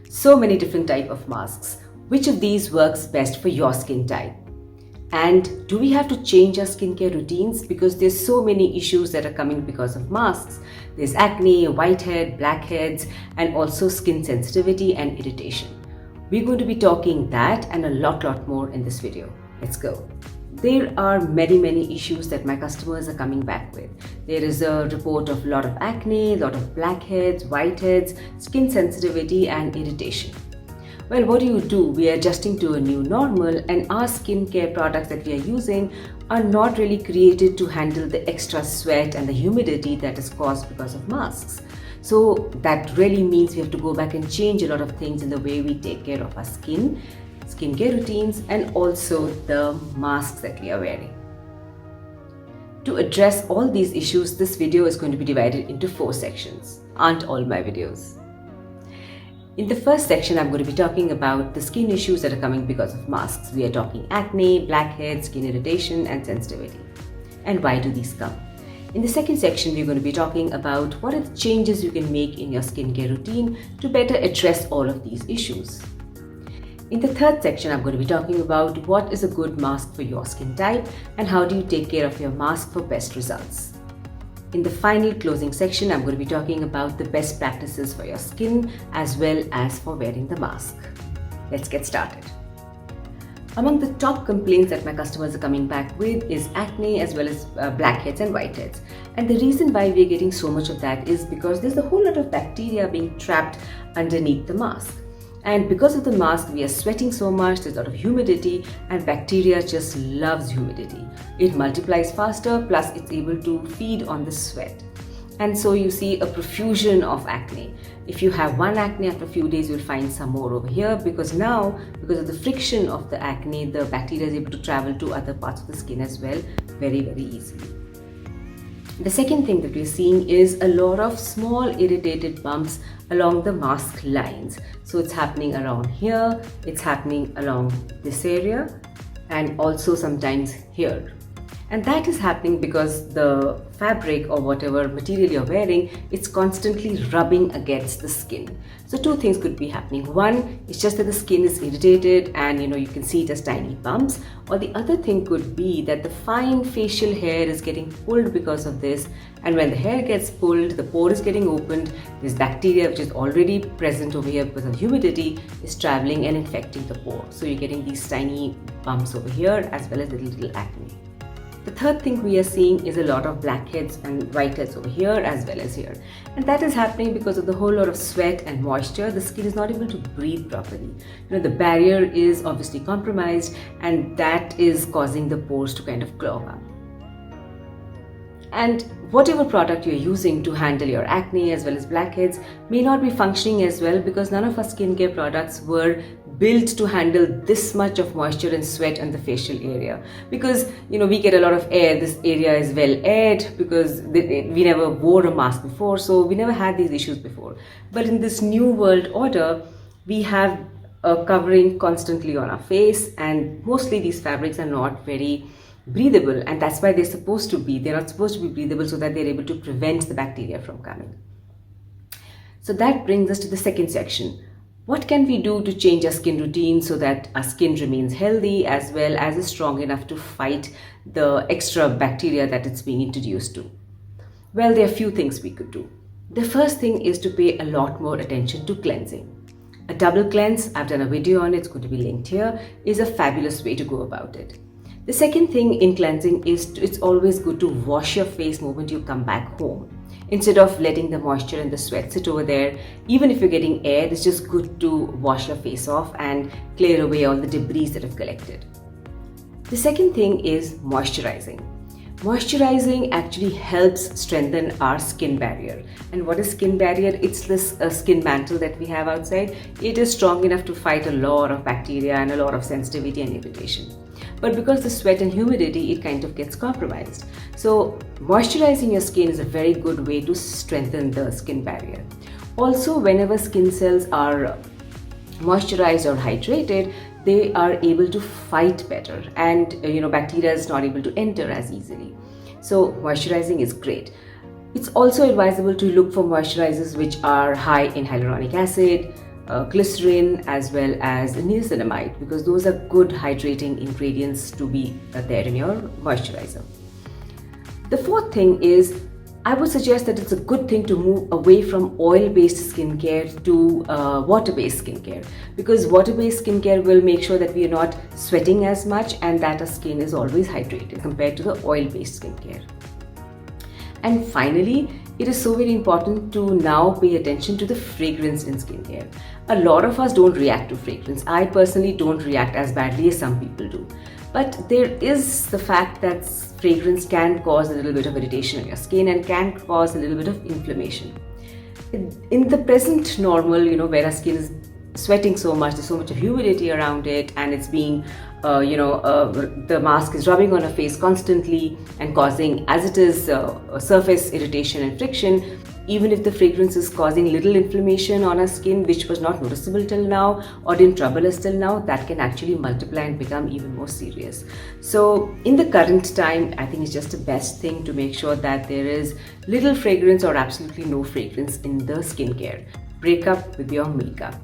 So many different types of masks. Which of these works best for your skin type? And do we have to change our skincare routines because there's so many issues that are coming because of masks? There's acne, whitehead, blackheads, and also skin sensitivity and irritation. We're going to be talking that and a lot more in this video. Let's go. There are many issues that my customers are coming back with. There is a report of a lot of acne, a lot of blackheads, whiteheads, skin sensitivity and irritation. Well, what do? We are adjusting to a new normal, and our skincare products that we are using are not really created to handle the extra sweat and the humidity that is caused because of masks. So that really means we have to go back and change a lot of things in the way we take care of our skincare routines, and also the masks that we are wearing. To address all these issues, this video is going to be divided into 4 sections. Aren't all my videos? In the first section, I'm going to be talking about the skin issues that are coming because of masks. We are talking acne, blackheads, skin irritation, and sensitivity. And why do these come? In the second section, we're going to be talking about what are the changes you can make in your skincare routine to better address all of these issues. In the third section, I'm going to be talking about what is a good mask for your skin type and how do you take care of your mask for best results. In the final closing section, I'm going to be talking about the best practices for your skin as well as for wearing the mask. Let's get started. Among the top complaints that my customers are coming back with is acne as well as blackheads and whiteheads. And the reason why we're getting so much of that is because there's a whole lot of bacteria being trapped underneath the mask. And because of the mask, we are sweating so much, there's a lot of humidity, and bacteria just loves humidity. It multiplies faster, plus it's able to feed on the sweat. And so you see a profusion of acne. If you have one acne, after a few days you'll find some more over here, because now, because of the friction of the acne, the bacteria is able to travel to other parts of the skin as well very easily. The second thing that we're seeing is a lot of small irritated bumps along the mask lines. So it's happening around here, it's happening along this area, and also sometimes here. And that is happening because the fabric or whatever material you're wearing, it's constantly rubbing against the skin. So 2 things could be happening. One, it's just that the skin is irritated and you can see it as tiny bumps. Or the other thing could be that the fine facial hair is getting pulled because of this. And when the hair gets pulled, the pore is getting opened. This bacteria, which is already present over here because of humidity, is traveling and infecting the pore. So you're getting these tiny bumps over here as well as little acne. The third thing we are seeing is a lot of blackheads and whiteheads over here as well as here. And that is happening because of the whole lot of sweat and moisture. The skin is not able to breathe properly. The barrier is obviously compromised, and that is causing the pores to kind of clog up. And whatever product you're using to handle your acne as well as blackheads may not be functioning as well, because none of our skincare products were built to handle this much of moisture and sweat on the facial area. Because we get a lot of air, this area is well aired because we never wore a mask before, so we never had these issues before. But in this new world order, we have a covering constantly on our face, and mostly these fabrics are not very breathable, and that's why they're not supposed to be breathable, so that they're able to prevent the bacteria from coming. So that brings us to the second section. What can we do to change our skin routine so that our skin remains healthy as well as is strong enough to fight the extra bacteria that it's being introduced to? Well, there are a few things we could do. The first thing is to pay a lot more attention to cleansing. A double cleanse, I've done a video on it, it's going to be linked here, is a fabulous way to go about it. The second thing in cleansing is it's always good to wash your face the moment you come back home. Instead of letting the moisture and the sweat sit over there, even if you're getting air, it's just good to wash your face off and clear away all the debris that have collected. The second thing is moisturizing. Moisturizing actually helps strengthen our skin barrier. And what is skin barrier? It's this skin mantle that we have outside. It is strong enough to fight a lot of bacteria and a lot of sensitivity and irritation. But because the sweat and humidity, it kind of gets compromised. So moisturizing your skin is a very good way to strengthen the skin barrier. Also, whenever skin cells are moisturized or hydrated, they are able to fight better, and bacteria is not able to enter as easily. So moisturizing is great. It's also advisable to look for moisturizers which are high in hyaluronic acid, glycerin as well as niacinamide, because those are good hydrating ingredients to be there in your moisturizer. The fourth thing is, I would suggest that it's a good thing to move away from oil-based skincare to water-based skincare, because water-based skincare will make sure that we are not sweating as much and that our skin is always hydrated compared to the oil-based skincare. And finally, it is so very important to now pay attention to the fragrance in skincare. A lot of us don't react to fragrance. I personally don't react as badly as some people do. But there is the fact that fragrance can cause a little bit of irritation on your skin and can cause a little bit of inflammation. In the present normal, where our skin is sweating so much, there's so much of humidity around it, and it's being, the mask is rubbing on our face constantly and causing, as it is, surface irritation and friction. Even if the fragrance is causing little inflammation on our skin, which was not noticeable till now or didn't trouble us till now, that can actually multiply and become even more serious. So in the current time, I think it's just the best thing to make sure that there is little fragrance or absolutely no fragrance in the skincare. Break up with your makeup.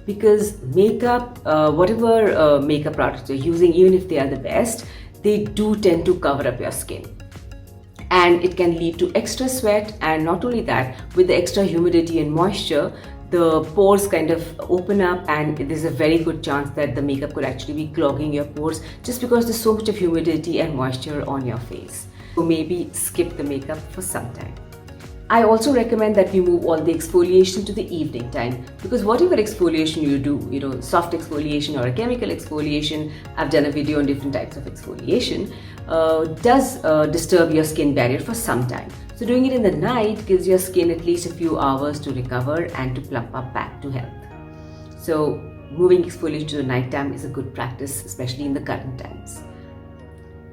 Because makeup, whatever makeup products you're using, even if they are the best, they do tend to cover up your skin. And it can lead to extra sweat, and not only that, with the extra humidity and moisture, the pores kind of open up, and there's a very good chance that the makeup could actually be clogging your pores just because there's so much of humidity and moisture on your face. So maybe skip the makeup for some time. I also recommend that we move all the exfoliation to the evening time, because whatever exfoliation you do, soft exfoliation or a chemical exfoliation, I've done a video on different types of exfoliation, does disturb your skin barrier for some time. So doing it in the night gives your skin at least a few hours to recover and to plump up back to health. So moving exfoliation to the night time is a good practice, especially in the current times.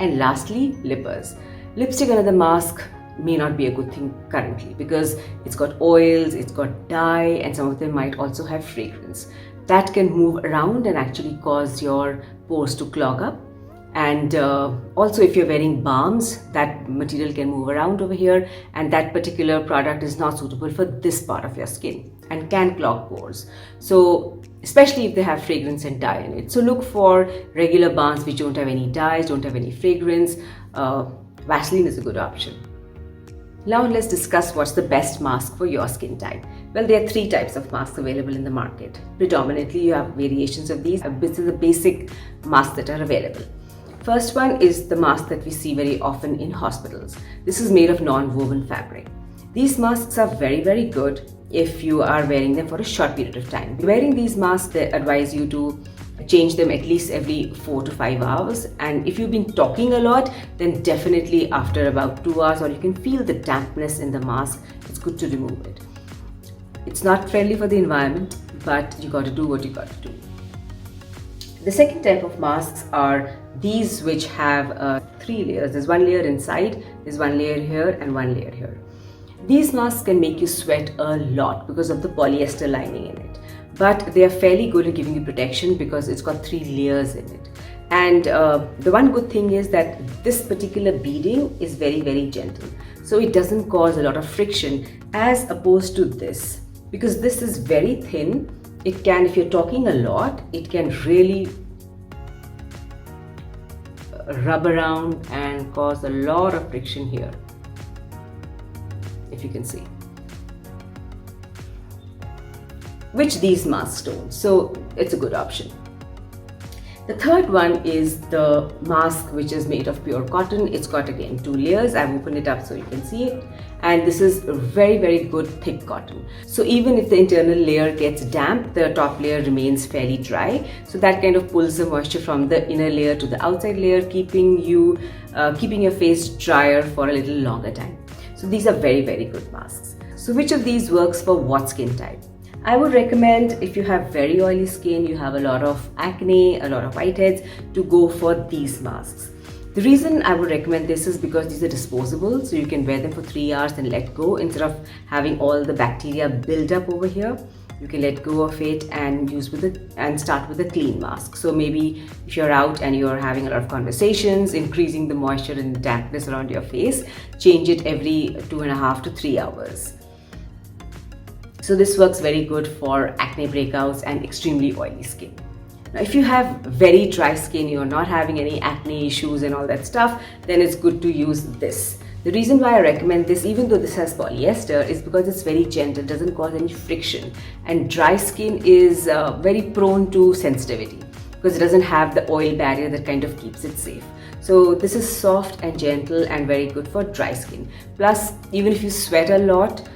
And lastly, lippers. Lipstick under the mask may not be a good thing currently, because it's got oils, it's got dye, and some of them might also have fragrance. That can move around and actually cause your pores to clog up. And also, if you're wearing balms, that material can move around over here, and that particular product is not suitable for this part of your skin and can clog pores. So especially if they have fragrance and dye in it. So look for regular balms which don't have any dyes, don't have any fragrance. Vaseline is a good option. Now let's discuss what's the best mask for your skin type. Well, there are 3 types of masks available in the market. Predominantly, you have variations of these. This is the basic masks that are available. First one is the mask that we see very often in hospitals. This is made of non-woven fabric. These masks are very, very good if you are wearing them for a short period of time. Wearing these masks, they advise you to change them at least every 4 to 5 hours, and if you've been talking a lot, then definitely after about 2 hours, or you can feel the dampness in the mask, it's good to remove it. It's not friendly for the environment, but you got to do what you got to do. The second type of masks are these, which have 3 layers. There's 1 layer inside, there's 1 layer here, and 1 layer here. These masks can make you sweat a lot because of the polyester lining in it. But they are fairly good at giving you protection because it's got 3 layers in it. And the one good thing is that this particular beading is very, very gentle. So it doesn't cause a lot of friction as opposed to this. Because this is very thin, it can, if you're talking a lot, it can really rub around and cause a lot of friction here, if you can see, which these masks don't. So it's a good option. The third one is the mask, which is made of pure cotton. It's got again 2 layers. I've opened it up so you can see it. And this is very, very good thick cotton. So even if the internal layer gets damp, the top layer remains fairly dry. So that kind of pulls the moisture from the inner layer to the outside layer, keeping your face drier for a little longer time. So these are very, very good masks. So which of these works for what skin type? I would recommend, if you have very oily skin, you have a lot of acne, a lot of whiteheads, to go for these masks. The reason I would recommend this is because these are disposable, so you can wear them for 3 hours and let go. Instead of having all the bacteria build up over here, you can let go of it and start with a clean mask. So maybe if you're out and you're having a lot of conversations, increasing the moisture and dampness around your face, change it every 2.5 to 3 hours. So this works very good for acne breakouts and extremely oily skin. Now, if you have very dry skin, you're not having any acne issues and all that stuff, then it's good to use this. The reason why I recommend this, even though this has polyester, is because it's very gentle, doesn't cause any friction, and dry skin is very prone to sensitivity because it doesn't have the oil barrier that kind of keeps it safe. So this is soft and gentle and very good for dry skin. Plus, even if you sweat a lot,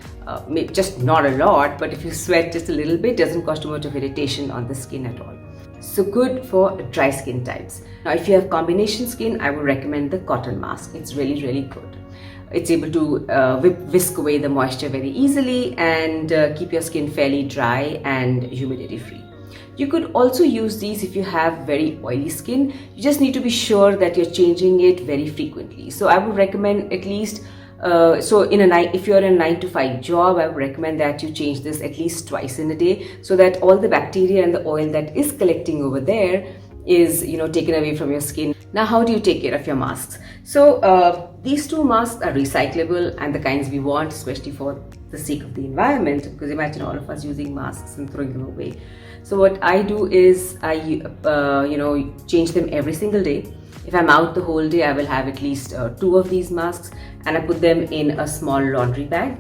just not a lot, but if you sweat just a little bit, doesn't cause too much of irritation on the skin at all. So good for dry skin types. Now, if you have combination skin, I would recommend the cotton mask. It's really, really good. It's able to whisk away the moisture very easily and keep your skin fairly dry and humidity free. You could also use these if you have very oily skin. You just need to be sure that you're changing it very frequently. So I would recommend at least, if you're in a 9 to 5 job, I would recommend that you change this at least twice in a day, so that all the bacteria and the oil that is collecting over there is taken away from your skin. Now, how do you take care of your masks? So these two masks are recyclable and the kinds we want, especially for the sake of the environment, because imagine all of us using masks and throwing them away. So what I do is I change them every single day. If I'm out the whole day, I will have at least 2 of these masks, and I put them in a small laundry bag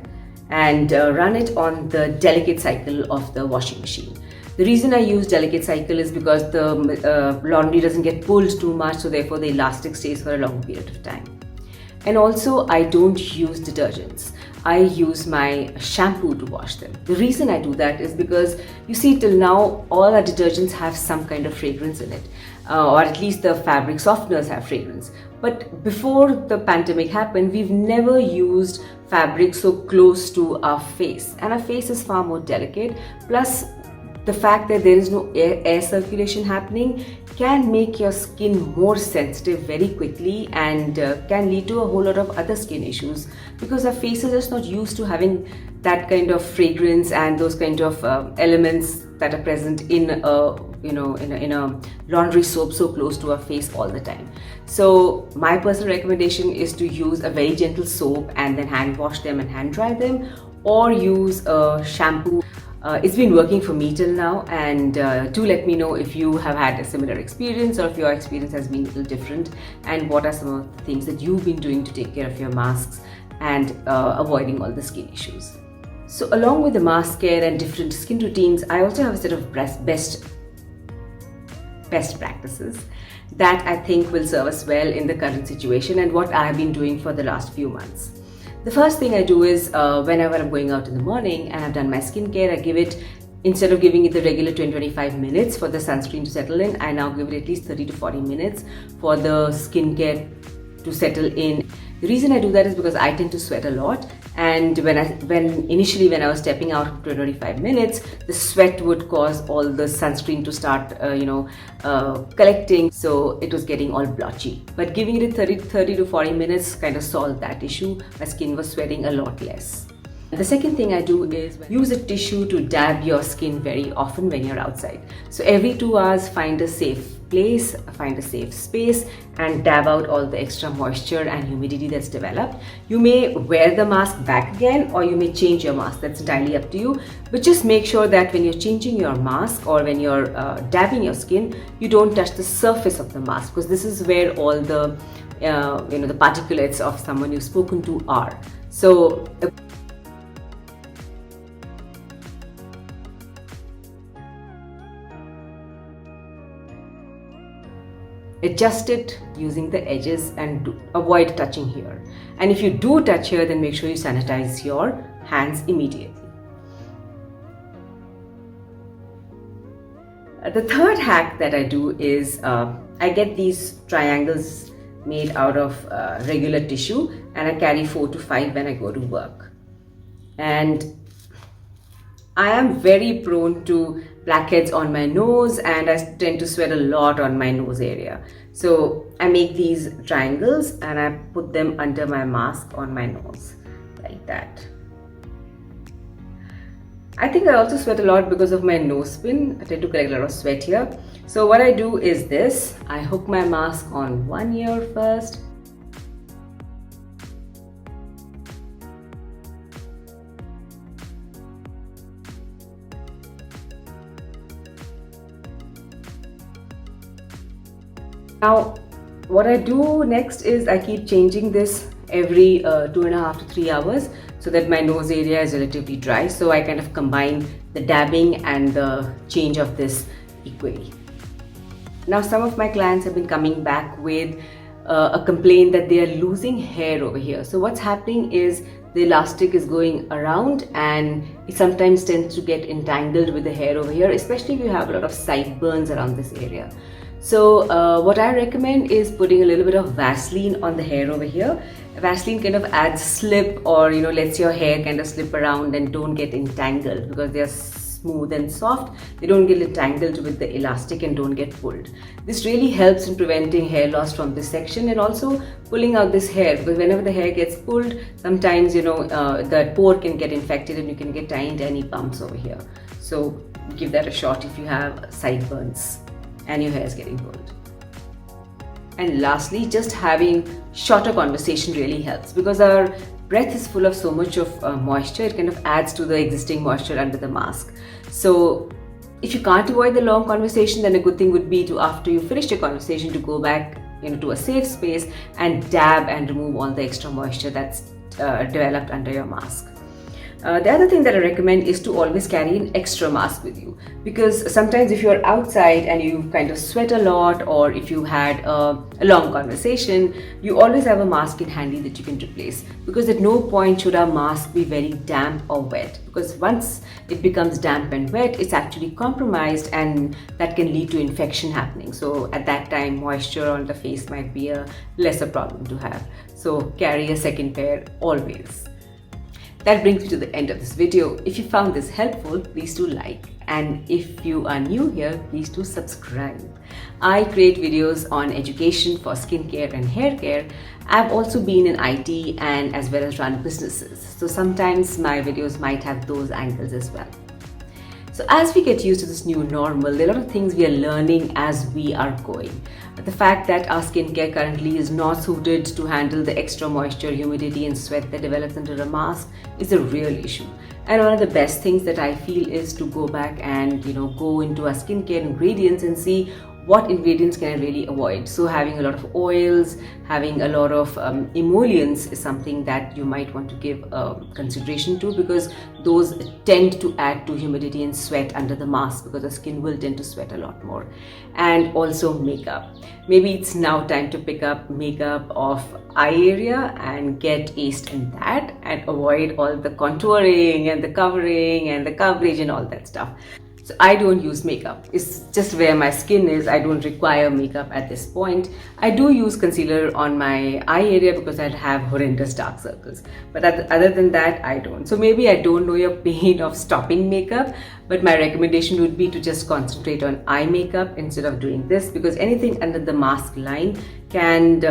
and run it on the delicate cycle of the washing machine. The reason I use delicate cycle is because the laundry doesn't get pulled too much, so therefore the elastic stays for a long period of time. And also, I don't use detergents. I use my shampoo to wash them. The reason I do that is because, you see, till now all our detergents have some kind of fragrance in it, or at least the fabric softeners have fragrance. But before the pandemic happened, we've never used fabric so close to our face, and our face is far more delicate. Plus, the fact that there is no air circulation happening can make your skin more sensitive very quickly and can lead to a whole lot of other skin issues, because our face is just not used to having that kind of fragrance and those kind of elements that are present in a laundry soap so close to our face all the time. So my personal recommendation is to use a very gentle soap and then hand wash them and hand dry them, or use a shampoo. It's been working for me till now, and do let me know if you have had a similar experience or if your experience has been a little different, and what are some of the things that you've been doing to take care of your masks and avoiding all the skin issues. So along with the mask care and different skin routines, I also have a set of best practices that I think will serve us well in the current situation and what I have been doing for the last few months. The first thing I do is whenever I'm going out in the morning and I've done my skincare, I give it, instead of giving it the regular 20-25 minutes for the sunscreen to settle in, I now give it at least 30 to 40 minutes for the skincare to settle in. The reason I do that is because I tend to sweat a lot, and initially when I was stepping out for 25 minutes, the sweat would cause all the sunscreen to start collecting, so it was getting all blotchy. But giving it 30 to 40 minutes kind of solved that issue. My skin was sweating a lot less. The second thing I do is use a tissue to dab your skin very often when you're outside. So every 2 hours, find a safe place, find a safe space, and dab out all the extra moisture and humidity that's developed. You may wear the mask back again, or you may change your mask. That's entirely up to you. But just make sure that when you're changing your mask or when you're dabbing your skin, you don't touch the surface of the mask, because this is where all the the particulates of someone you've spoken to are. So adjust it using the edges and avoid touching here. And if you do touch here, then make sure you sanitize your hands immediately. The third hack that I do is I get these triangles made out of regular tissue, and I carry 4 to 5 when I go to work. And I am very prone to blackheads on my nose, and I tend to sweat a lot on my nose area. So I make these triangles and I put them under my mask on my nose like that. I think I also sweat a lot because of my nose pin. I tend to collect a lot of sweat here. So what I do is this: I hook my mask on one ear first, Now, what I do next is I keep changing this every 2.5 to 3 hours so that my nose area is relatively dry. So I kind of combine the dabbing and the change of this equally. Now, some of my clients have been coming back with a complaint that they are losing hair over here. So what's happening is the elastic is going around and it sometimes tends to get entangled with the hair over here, especially if you have a lot of sideburns around this area. So what I recommend is putting a little bit of Vaseline on the hair over here. Vaseline kind of adds slip, or lets your hair kind of slip around and don't get entangled, because they are smooth and soft. They don't get entangled with the elastic and don't get pulled. This really helps in preventing hair loss from this section and also pulling out this hair, because whenever the hair gets pulled, sometimes the pore can get infected and you can get tiny bumps over here. So give that a shot if you have sideburns and your hair is getting pulled. And lastly, just having shorter conversation really helps, because our breath is full of so much of moisture. It kind of adds to the existing moisture under the mask. So if you can't avoid the long conversation, then a good thing would be to, after you finish your conversation, to go back to a safe space and dab and remove all the extra moisture that's developed under your mask. The other thing that I recommend is to always carry an extra mask with you, because sometimes if you're outside and you kind of sweat a lot, or if you had a long conversation, you always have a mask in handy that you can replace, because at no point should our mask be very damp or wet, because once it becomes damp and wet, it's actually compromised and that can lead to infection happening. So at that time, moisture on the face might be a lesser problem to have. So carry a second pair always. That brings me to the end of this video. If you found this helpful, please do like. And if you are new here, please do subscribe. I create videos on education for skincare and hair care. I've also been in IT and as well as run businesses. So sometimes my videos might have those angles as well. So as we get used to this new normal, there are a lot of things we are learning as we are going. The fact that our skincare currently is not suited to handle the extra moisture, humidity and sweat that develops under a mask is a real issue. And one of the best things that I feel is to go back and go into our skincare ingredients and see what ingredients can I really avoid. So having a lot of oils, having a lot of emollients is something that you might want to give consideration to, because those tend to add to humidity and sweat under the mask, because the skin will tend to sweat a lot more. And also makeup. Maybe it's now time to pick up makeup of eye area and get aced in that and avoid all the contouring and the covering and the coverage and all that stuff. So I don't use makeup. It's just where my skin is. I don't require makeup at this point. I do use concealer on my eye area because I have horrendous dark circles. But other than that, I don't. So maybe I don't know your pain of stopping makeup, but my recommendation would be to just concentrate on eye makeup instead of doing this, because anything under the mask line can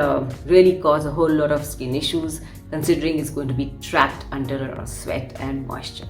really cause a whole lot of skin issues, considering it's going to be trapped under a lot of sweat and moisture.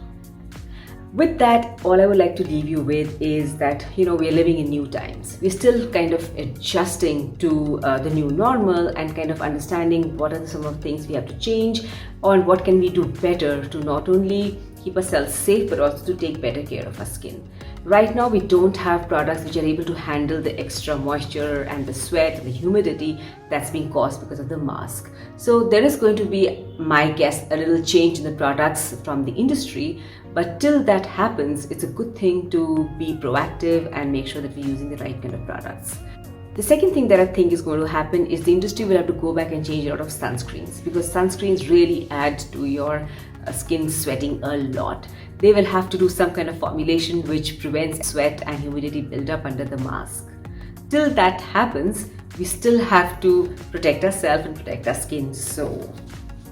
With that, all I would like to leave you with is that, we are living in new times. We're still kind of adjusting to the new normal and kind of understanding what are some of the things we have to change, or what can we do better to not only keep ourselves safe, but also to take better care of our skin. Right now, we don't have products which are able to handle the extra moisture and the sweat, the humidity that's being caused because of the mask. So there is going to be, my guess, a little change in the products from the industry. But till that happens, it's a good thing to be proactive and make sure that we're using the right kind of products. The second thing that I think is going to happen is the industry will have to go back and change a lot of sunscreens, because sunscreens really add to your skin sweating a lot. They will have to do some kind of formulation which prevents sweat and humidity buildup under the mask. Till that happens, we still have to protect ourselves and protect our skin. So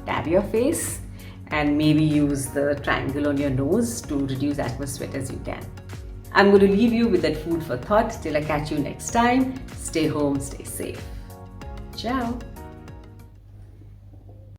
dab your face and maybe use the triangle on your nose to reduce as much sweat as you can. I'm going to leave you with that food for thought till I catch you next time. Stay home, stay safe. Ciao.